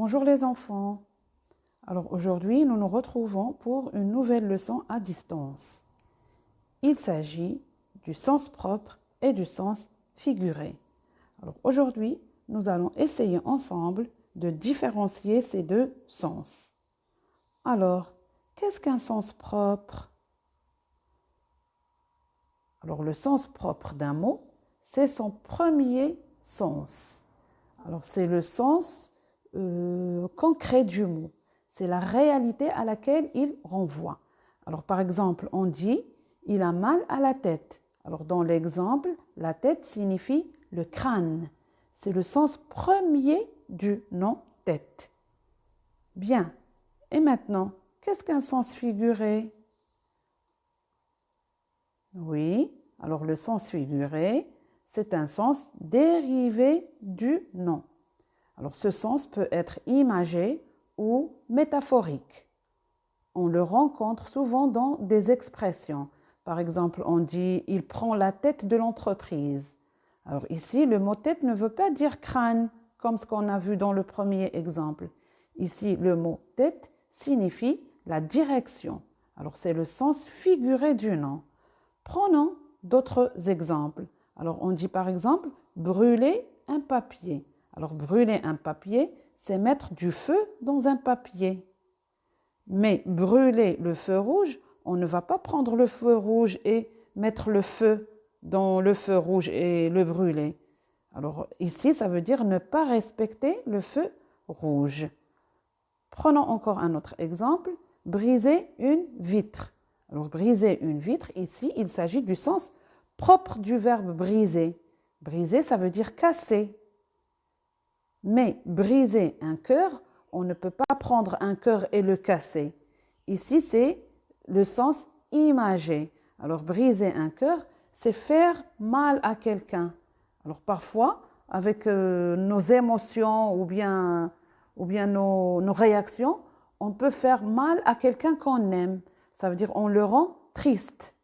Bonjour les enfants. Alors aujourd'hui, nous nous retrouvons pour une nouvelle leçon à distance. Il s'agit du sens propre et du sens figuré. Alors aujourd'hui, nous allons essayer ensemble de différencier ces deux sens. Alors, qu'est-ce qu'un sens propre? Alors le sens propre d'un mot, c'est son premier sens. Alors c'est le sens concret du mot. C'est la réalité à laquelle il renvoie. Alors par exemple, on dit « il a mal à la tête ». Alors dans l'exemple, la tête signifie le crâne. C'est le sens premier du nom tête. Bien. Et maintenant, qu'est-ce qu'un sens figuré? Oui, alors le sens figuré, c'est un sens dérivé du nom. Alors ce sens peut être imagé ou métaphorique. On le rencontre souvent dans des expressions. Par exemple, on dit « il prend la tête de l'entreprise ». Alors ici, le mot « tête » ne veut pas dire crâne, comme ce qu'on a vu dans le premier exemple. Ici, le mot « tête » signifie la direction. Alors c'est le sens figuré du nom. Prenons d'autres exemples. Alors on dit par exemple « brûler un papier ». Alors brûler un papier, c'est mettre du feu dans un papier. Mais brûler le feu rouge, on ne va pas prendre le feu rouge et mettre le feu dans le feu rouge et le brûler. Alors ici, ça veut dire ne pas respecter le feu rouge. Prenons encore un autre exemple, briser une vitre. Alors briser une vitre, ici, il s'agit du sens propre du verbe briser. Briser, ça veut dire casser. Mais briser un cœur, on ne peut pas prendre un cœur et le casser. Ici, c'est le sens imagé. Alors, briser un cœur, c'est faire mal à quelqu'un. Alors, parfois, avec nos émotions ou bien nos réactions, on peut faire mal à quelqu'un qu'on aime. Ça veut dire on le rend triste.